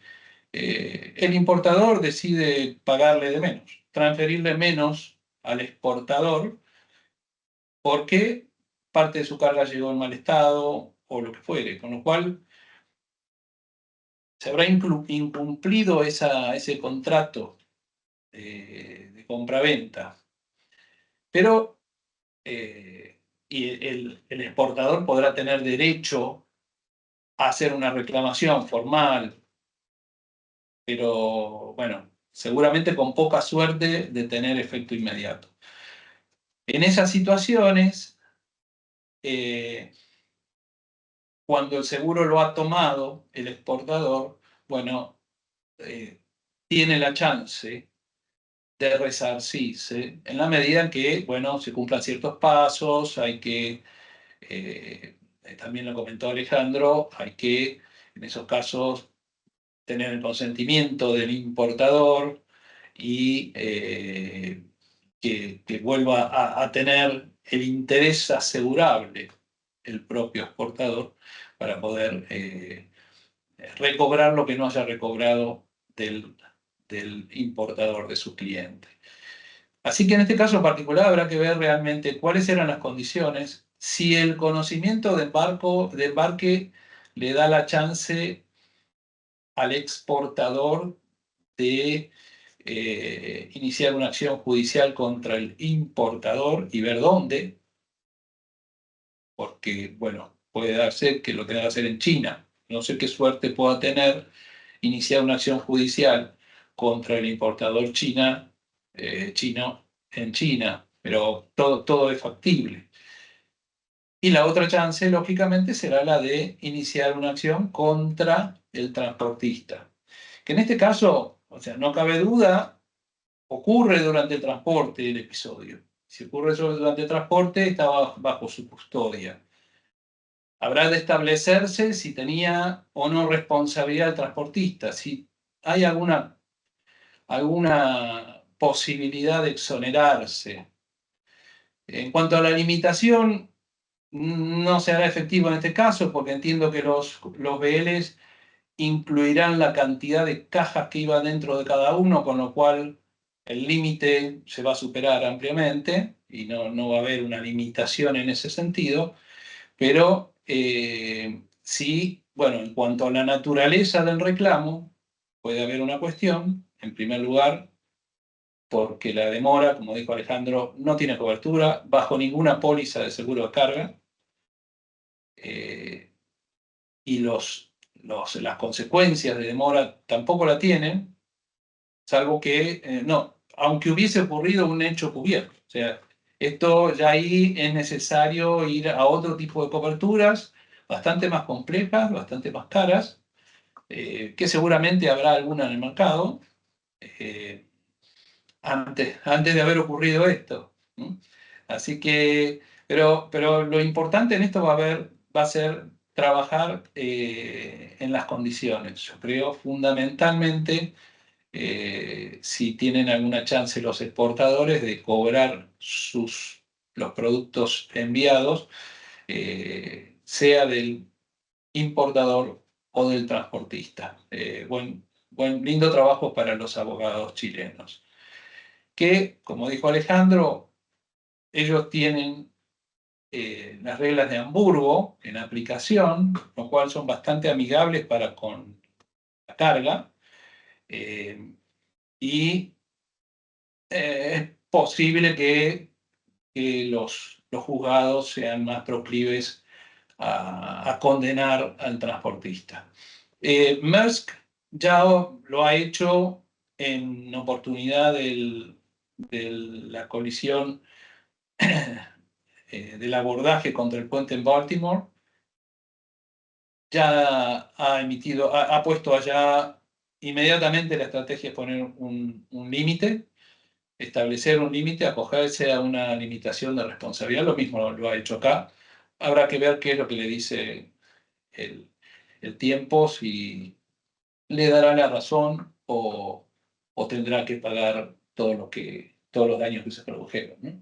el importador decide pagarle de menos, transferirle menos al exportador porque parte de su carga llegó en mal estado o lo que fuere, con lo cual se habrá incumplido ese contrato de compraventa. Pero y el exportador podrá tener derecho a hacer una reclamación formal, pero bueno, seguramente con poca suerte de tener efecto inmediato. En esas situaciones, cuando el seguro lo ha tomado el exportador, bueno, tiene la chance de resarcirse en la medida en que, bueno, se cumplan ciertos pasos, hay que, también lo comentó Alejandro, hay que, en esos casos, tener el consentimiento del importador y que vuelva a tener el interés asegurable el propio exportador para poder recobrar lo que no haya recobrado del importador, de su cliente. Así que en este caso particular habrá que ver realmente cuáles eran las condiciones, si el conocimiento de embarque le da la chance al exportador de iniciar una acción judicial contra el importador y ver dónde, porque, bueno, puede darse que lo tenga que hacer en China. No sé qué suerte pueda tener iniciar una acción judicial contra el importador chino en China, pero todo es factible. Y la otra chance, lógicamente, será la de iniciar una acción contra el transportista. Que en este caso, o sea, no cabe duda, ocurre durante el transporte el episodio. Si ocurre durante el transporte, está bajo su custodia. Habrá de establecerse si tenía o no responsabilidad el transportista, si hay alguna posibilidad de exonerarse. En cuanto a la limitación, no se hará efectivo en este caso, porque entiendo que los BLs incluirán la cantidad de cajas que iba dentro de cada uno, con lo cual el límite se va a superar ampliamente y no va a haber una limitación en ese sentido, pero sí, bueno, en cuanto a la naturaleza del reclamo, puede haber una cuestión, en primer lugar, porque la demora, como dijo Alejandro, no tiene cobertura bajo ninguna póliza de seguro de carga, y las consecuencias de demora tampoco la tienen, salvo que, aunque hubiese ocurrido un hecho cubierto. O sea, esto ya ahí es necesario ir a otro tipo de coberturas, bastante más complejas, bastante más caras, que seguramente habrá alguna en el mercado, antes de haber ocurrido esto. Así que, pero lo importante en esto va a ser trabajar en las condiciones. Yo creo fundamentalmente si tienen alguna chance los exportadores de cobrar los productos enviados, sea del importador o del transportista. Lindo trabajo para los abogados chilenos. Que, como dijo Alejandro, ellos tienen las reglas de Hamburgo en aplicación, lo cual son bastante amigables para con la carga, y es posible que los juzgados sean más proclives a condenar al transportista. Maersk ya lo ha hecho en oportunidad de la colisión del abordaje contra el puente en Baltimore. Ya ha puesto allá inmediatamente la estrategia es poner un límite, establecer un límite, acogerse a una limitación de responsabilidad, lo mismo lo ha hecho acá. Habrá que ver qué es lo que le dice el tiempo, si le dará la razón o tendrá que pagar todos los daños que se produjeron, ¿no?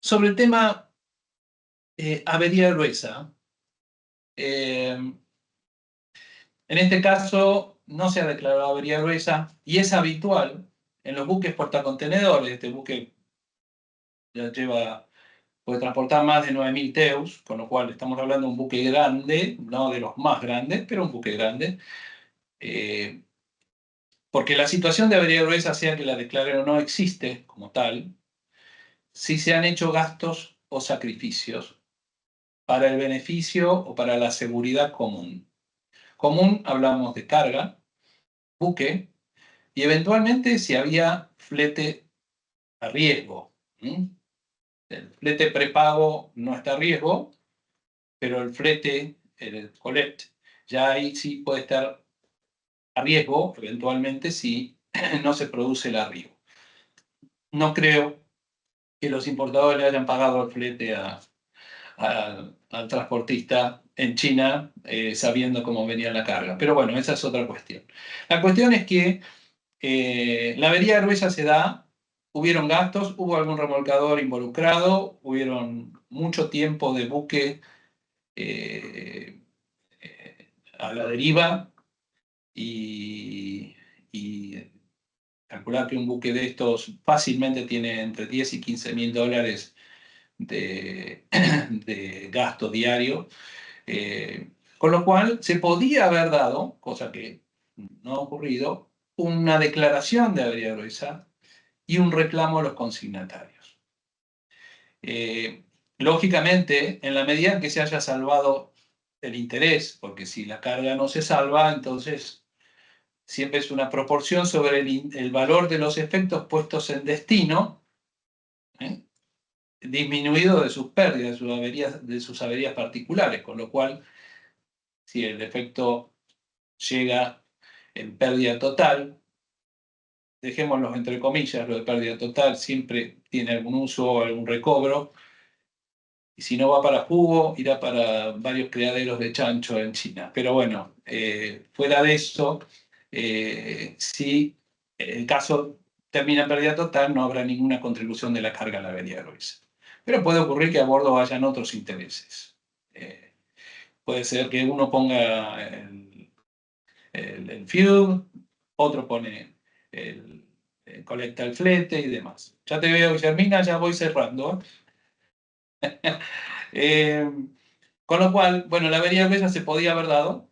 Sobre el tema avería gruesa, en este caso no se ha declarado avería gruesa y es habitual en los buques portacontenedores. Este buque ya puede transportar más de 9.000 TEUs, con lo cual estamos hablando de un buque grande, no de los más grandes, pero un buque grande. Porque la situación de avería gruesa, sea que la declaren o no, existe como tal, si se han hecho gastos o sacrificios para el beneficio o para la seguridad común. Común, hablamos de carga, buque, y eventualmente si había flete a riesgo. El flete prepago no está a riesgo, pero el flete, el collect, ya ahí sí puede estar a riesgo, eventualmente, si no se produce el arribo. No creo que los importadores le hayan pagado el flete al transportista en China, sabiendo cómo venía la carga. Pero bueno, esa es otra cuestión. La cuestión es que la avería gruesa se da, hubieron gastos, hubo algún remolcador involucrado, hubieron mucho tiempo de buque a la deriva y calcular que un buque de estos fácilmente tiene entre 10 y 15 mil dólares de gasto diario, con lo cual se podía haber dado, cosa que no ha ocurrido, una declaración de avería gruesa y un reclamo a los consignatarios. Lógicamente, en la medida en que se haya salvado el interés, porque si la carga no se salva, entonces siempre es una proporción sobre el valor de los efectos puestos en destino, disminuido de sus pérdidas, de sus averías particulares, con lo cual, si el efecto llega en pérdida total, dejémoslo entre comillas, lo de pérdida total siempre tiene algún uso o algún recobro, y si no va para jugo, irá para varios criaderos de chancho en China. Pero bueno, fuera de eso, si el caso termina en pérdida total, no habrá ninguna contribución de la carga a la avería gruesa. Pero puede ocurrir que a bordo vayan otros intereses. Puede ser que uno ponga el fuel, otro pone colecta el flete y demás. Ya te veo, Guillermina, ya voy cerrando. Con lo cual, bueno, la avería gruesa se podía haber dado.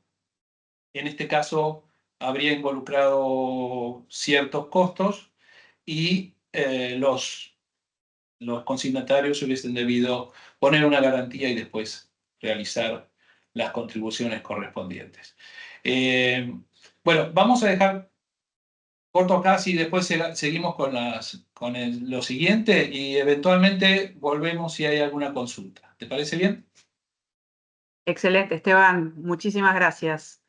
En este caso, habría involucrado ciertos costos y los consignatarios hubiesen debido poner una garantía y después realizar las contribuciones correspondientes. Bueno, vamos a dejar corto acá, y después seguimos con lo siguiente y eventualmente volvemos si hay alguna consulta. ¿Te parece bien? Excelente, Esteban, muchísimas gracias.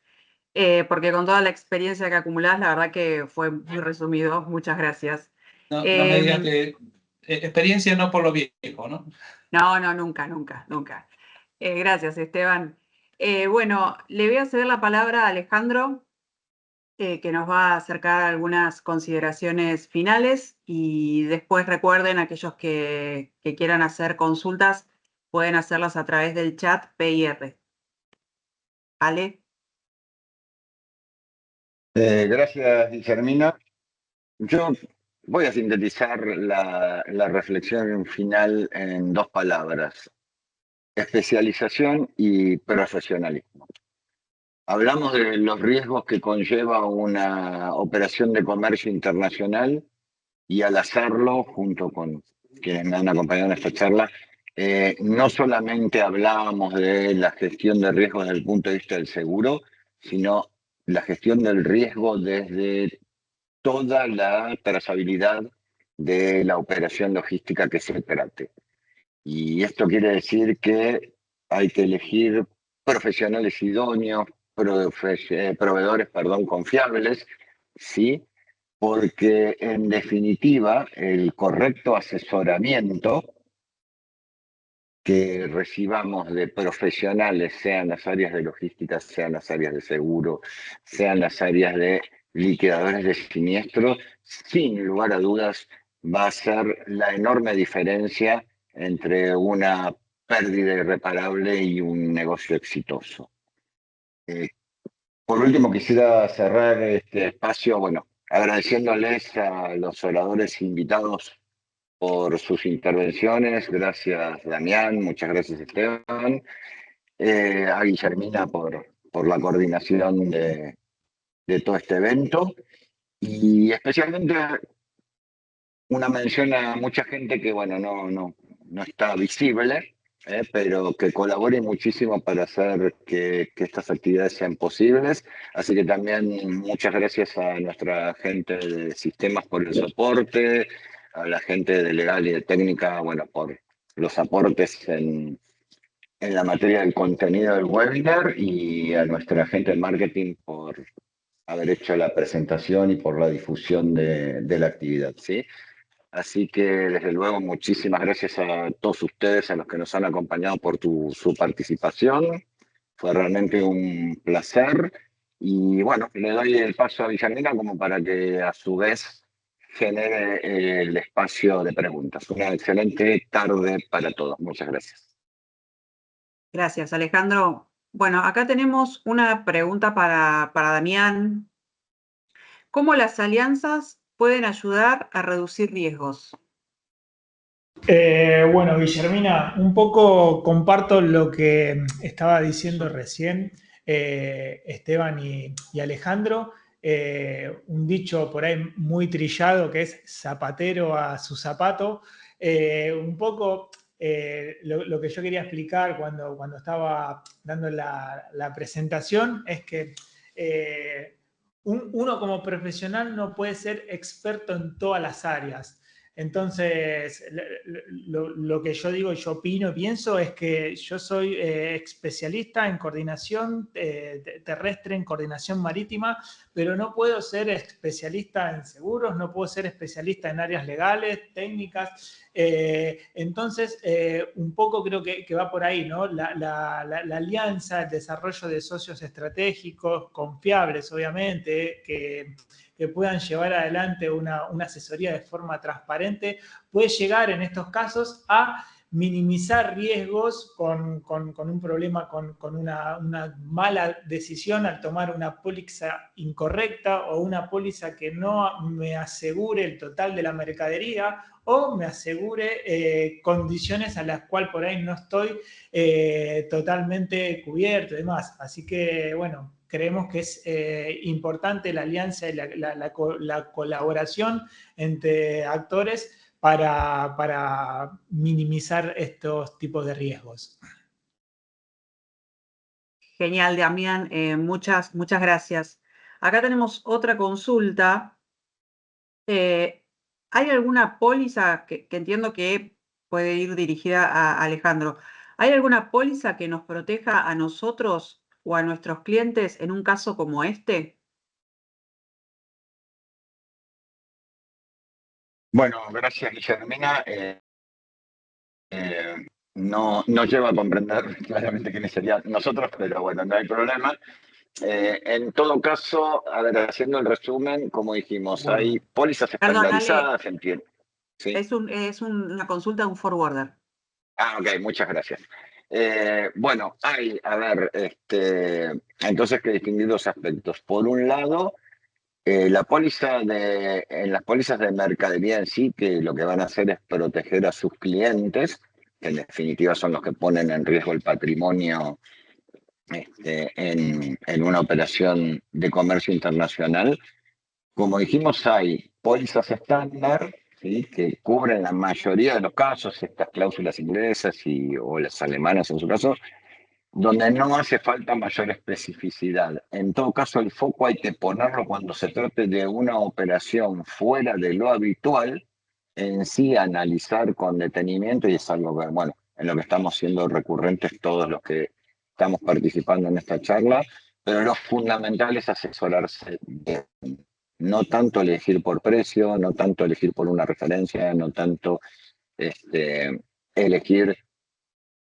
Porque con toda la experiencia que acumulás, la verdad que fue muy resumido. Muchas gracias. No me digas que experiencia no por lo viejo, ¿no? No, nunca, nunca, nunca. Gracias, Esteban. Bueno, le voy a ceder la palabra a Alejandro, que nos va a acercar algunas consideraciones finales y después recuerden, aquellos que quieran hacer consultas, pueden hacerlas a través del chat PIR. ¿Vale? Gracias, Guillermina. Yo voy a sintetizar la reflexión final en 2 palabras: especialización y profesionalismo. Hablamos de los riesgos que conlleva una operación de comercio internacional y al hacerlo, junto con quienes me han acompañado en esta charla, no solamente hablábamos de la gestión de riesgos desde el punto de vista del seguro, sino la gestión del riesgo desde toda la trazabilidad de la operación logística que se trate. Y esto quiere decir que hay que elegir profesionales idóneos, proveedores, confiables, ¿sí? Porque en definitiva el correcto asesoramiento que recibamos de profesionales, sean las áreas de logística, sean las áreas de seguro, sean las áreas de liquidadores de siniestros, sin lugar a dudas va a ser la enorme diferencia entre una pérdida irreparable y un negocio exitoso. Por último, quisiera cerrar este espacio, agradeciéndoles a los oradores invitados por sus intervenciones. Gracias, Damián. Muchas gracias, Esteban. A Guillermina por la coordinación de todo este evento. Y especialmente una mención a mucha gente que, no está visible, pero que colabore muchísimo para hacer que estas actividades sean posibles. Así que también muchas gracias a nuestra gente de sistemas por el soporte, a la gente de legal y de técnica, por los aportes en la materia del contenido del webinar y a nuestra gente de marketing por haber hecho la presentación y por la difusión de la actividad, ¿sí? Así que, desde luego, muchísimas gracias a todos ustedes, a los que nos han acompañado por su participación. Fue realmente un placer. Y bueno, le doy el paso a Guillermina como para que a su vez genere el espacio de preguntas. Una excelente tarde para todos. Muchas gracias. Gracias, Alejandro. Bueno, acá tenemos una pregunta para Damián. ¿Cómo las alianzas pueden ayudar a reducir riesgos? Bueno, Guillermina, un poco comparto lo que estaba diciendo recién Esteban y Alejandro. Un dicho por ahí muy trillado que es zapatero a su zapato. Un poco lo que yo quería explicar cuando estaba dando la presentación es que uno como profesional no puede ser experto en todas las áreas. Entonces, lo que yo digo, yo opino, pienso, es que yo soy especialista en coordinación terrestre, en coordinación marítima, pero no puedo ser especialista en seguros, no puedo ser especialista en áreas legales, técnicas. Entonces, un poco creo que va por ahí, ¿no? La alianza, el desarrollo de socios estratégicos, confiables, obviamente, que puedan llevar adelante una asesoría de forma transparente, puede llegar en estos casos a minimizar riesgos con un problema, con una mala decisión al tomar una póliza incorrecta o una póliza que no me asegure el total de la mercadería o me asegure condiciones a las cuales por ahí no estoy totalmente cubierto y demás. Así que, bueno, creemos que es importante la alianza y la colaboración entre actores para minimizar estos tipos de riesgos. Genial, Damián. Muchas gracias. Acá tenemos otra consulta. ¿Hay alguna póliza que entiendo que puede ir dirigida a Alejandro? ¿Hay alguna póliza que nos proteja a nosotros o a nuestros clientes en un caso como este? Bueno, gracias, Guillermina. No lleva a comprender claramente quiénes serían nosotros, pero bueno, no hay problema. En todo caso, a ver, haciendo el resumen, como dijimos, Bueno. hay pólizas Perdón, Ale, estandarizadas, entiendo. ¿Sí? es una consulta de un forwarder. Ok, muchas gracias. Bueno, a ver, entonces hay que distinguir dos aspectos. Por un lado, en las pólizas de mercadería en sí, que lo que van a hacer es proteger a sus clientes, que en definitiva son los que ponen en riesgo el patrimonio en una operación de comercio internacional. Como dijimos, hay pólizas estándar, ¿sí?, que cubren la mayoría de los casos, estas cláusulas inglesas o las alemanas en su caso, donde no hace falta mayor especificidad. En todo caso, el foco hay que ponerlo cuando se trate de una operación fuera de lo habitual, en sí analizar con detenimiento, y es algo que, bueno, en lo que estamos siendo recurrentes todos los que estamos participando en esta charla, pero lo fundamental es asesorarse bien. No tanto elegir por precio, no tanto elegir por una referencia, no tanto elegir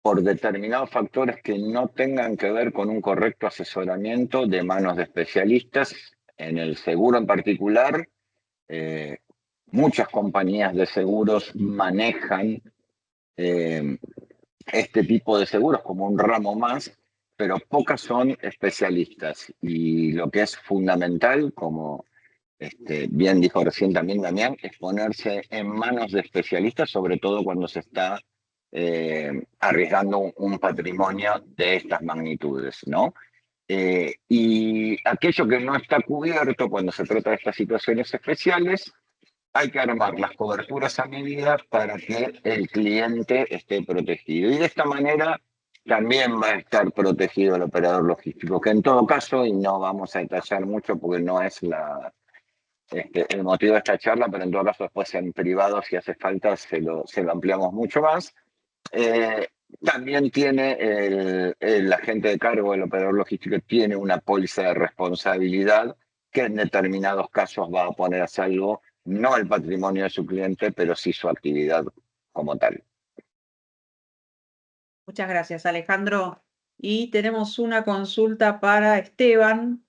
por determinados factores que no tengan que ver con un correcto asesoramiento de manos de especialistas. En el seguro en particular, muchas compañías de seguros manejan este tipo de seguros como un ramo más, pero pocas son especialistas. Y lo que es fundamental, como bien dijo recién también Damián, es ponerse en manos de especialistas, sobre todo cuando se está arriesgando un patrimonio de estas magnitudes, ¿no? Y aquello que no está cubierto cuando se trata de estas situaciones especiales, hay que armar las coberturas a medida para que el cliente esté protegido. Y de esta manera también va a estar protegido el operador logístico, que en todo caso, y no vamos a detallar mucho porque no es el motivo de esta charla, pero en todo caso después en privado, si hace falta, se lo ampliamos mucho más. También tiene el agente de cargo, el operador logístico, tiene una póliza de responsabilidad que en determinados casos va a poner a salvo no el patrimonio de su cliente, pero sí su actividad como tal. Muchas gracias, Alejandro. Y tenemos una consulta para Esteban.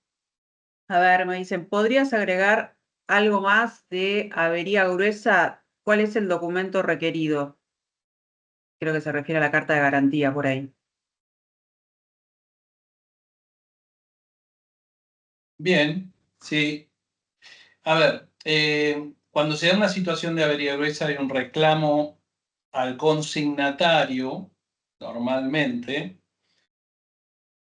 A ver, me dicen, ¿podrías agregar algo más de avería gruesa? ¿Cuál es el documento requerido? Creo que se refiere a la carta de garantía por ahí. Bien, sí. A ver, cuando se da una situación de avería gruesa hay un reclamo al consignatario, normalmente.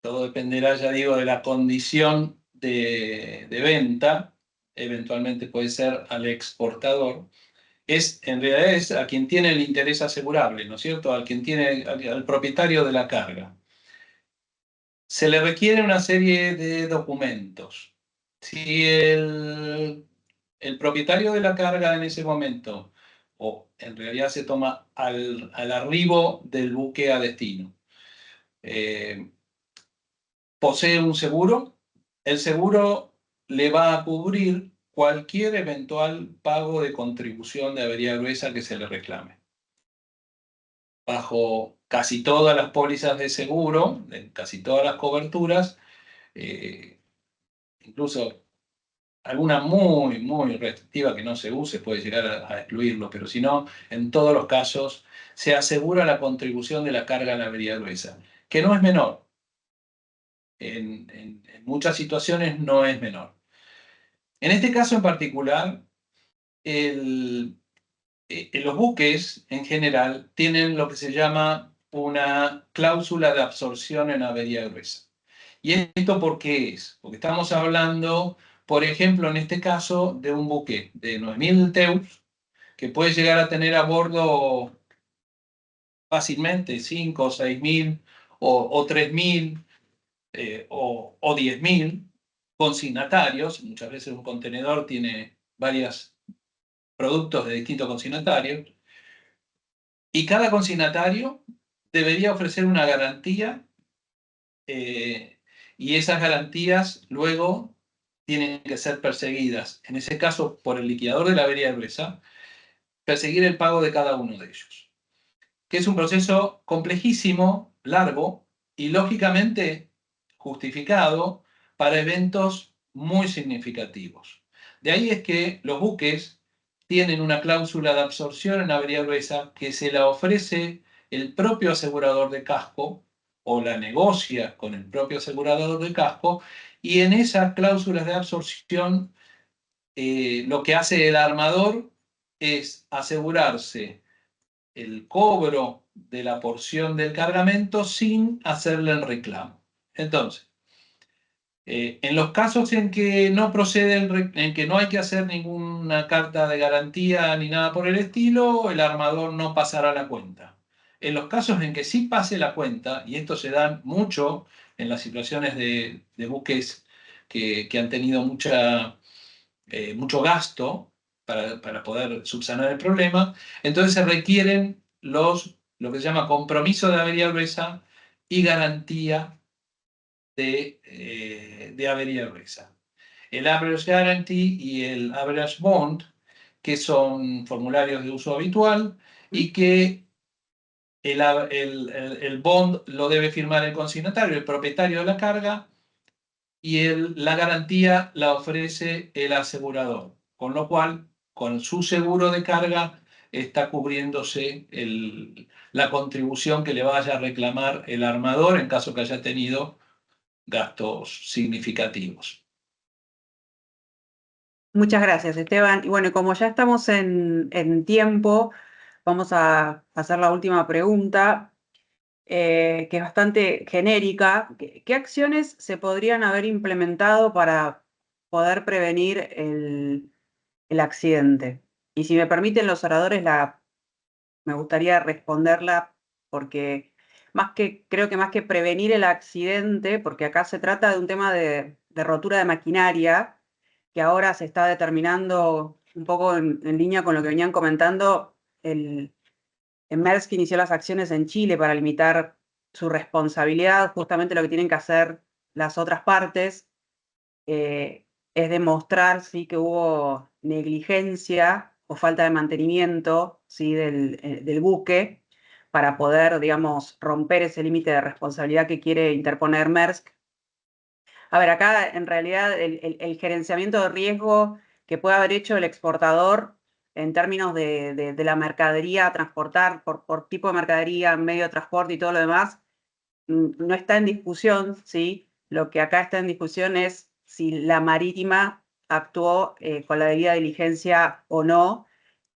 Todo dependerá, ya digo, de la condición de venta. Eventualmente puede ser al exportador. En realidad es a quien tiene el interés asegurable, ¿no es cierto? Al propietario de la carga. Se le requiere una serie de documentos. Si el propietario de la carga en ese momento, o en realidad se toma al arribo del buque a destino, posee un seguro, el seguro le va a cubrir cualquier eventual pago de contribución de avería gruesa que se le reclame. Bajo casi todas las pólizas de seguro, en casi todas las coberturas, incluso alguna muy, muy restrictiva que no se use puede llegar a excluirlo, pero si no, en todos los casos se asegura la contribución de la carga a la avería gruesa, que no es menor. En muchas situaciones no es menor. En este caso en particular, los buques en general tienen lo que se llama una cláusula de absorción en avería gruesa. ¿Y esto por qué es? Porque estamos hablando, por ejemplo, en este caso, de un buque de 9.000 TEUs que puede llegar a tener a bordo fácilmente 5 o 6.000 o 3.000 o 10.000 consignatarios. Muchas veces un contenedor tiene varios productos de distintos consignatarios. Y cada consignatario debería ofrecer una garantía y esas garantías luego tienen que ser perseguidas. En ese caso, por el liquidador de la avería gruesa, perseguir el pago de cada uno de ellos. Que es un proceso complejísimo, largo y lógicamente justificado para eventos muy significativos. De ahí es que los buques tienen una cláusula de absorción en avería gruesa que se la ofrece el propio asegurador de casco o la negocia con el propio asegurador de casco, y en esas cláusulas de absorción lo que hace el armador es asegurarse el cobro de la porción del cargamento sin hacerle el reclamo. Entonces, en los casos en que no procede, en que no hay que hacer ninguna carta de garantía ni nada por el estilo, el armador no pasará la cuenta. En los casos en que sí pase la cuenta, y esto se da mucho en las situaciones de buques que han tenido mucho gasto para poder subsanar el problema, entonces se requieren lo que se llama compromiso de avería gruesa y garantía de avería gruesa. El Average Guarantee y el Average Bond, que son formularios de uso habitual y que el bond lo debe firmar el consignatario, el propietario de la carga, y la garantía la ofrece el asegurador, con lo cual, con su seguro de carga, está cubriéndose la contribución que le vaya a reclamar el armador en caso que haya tenido gastos significativos. Muchas gracias, Esteban. Y bueno, como ya estamos en tiempo, vamos a hacer la última pregunta, que es bastante genérica. ¿Qué acciones se podrían haber implementado para poder prevenir el accidente? Y si me permiten los oradores, me gustaría responderla porque creo que más que prevenir el accidente, porque acá se trata de un tema de rotura de maquinaria, que ahora se está determinando un poco en línea con lo que venían comentando, Maersk inició las acciones en Chile para limitar su responsabilidad. Justamente lo que tienen que hacer las otras partes es demostrar, ¿sí?, que hubo negligencia o falta de mantenimiento, ¿sí?, del buque para poder, digamos, romper ese límite de responsabilidad que quiere interponer Maersk. A ver, acá en realidad el gerenciamiento de riesgo que puede haber hecho el exportador en términos de la mercadería a transportar por tipo de mercadería, medio de transporte y todo lo demás, no está en discusión, ¿sí? Lo que acá está en discusión es si la marítima actuó con la debida diligencia o no,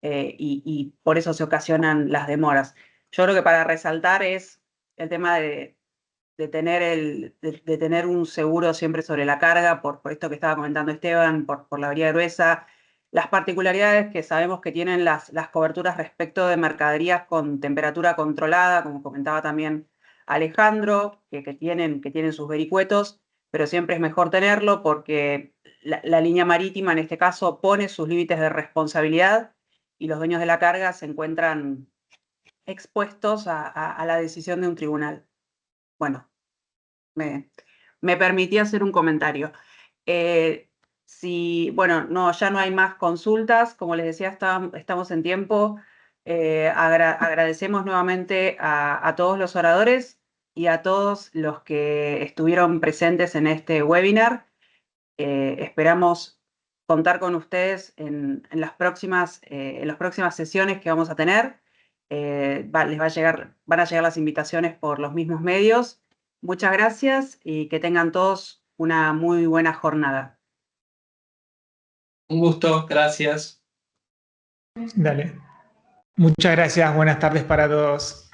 y por eso se ocasionan las demoras. Yo creo que para resaltar es el tema de tener un seguro siempre sobre la carga, por esto que estaba comentando Esteban, por la avería gruesa, las particularidades que sabemos que tienen las coberturas respecto de mercaderías con temperatura controlada, como comentaba también Alejandro, que tienen sus vericuetos, pero siempre es mejor tenerlo porque la línea marítima en este caso pone sus límites de responsabilidad y los dueños de la carga se encuentran expuestos a la decisión de un tribunal. Bueno, me permití hacer un comentario. Bueno, no, ya no hay más consultas. Como les decía, estamos en tiempo. Agradecemos nuevamente a todos los oradores y a todos los que estuvieron presentes en este webinar. Esperamos contar con ustedes en las próximas sesiones que vamos a tener. Van a llegar las invitaciones por los mismos medios. Muchas gracias y que tengan todos una muy buena jornada. Un gusto, gracias. Dale. Muchas gracias, buenas tardes para todos.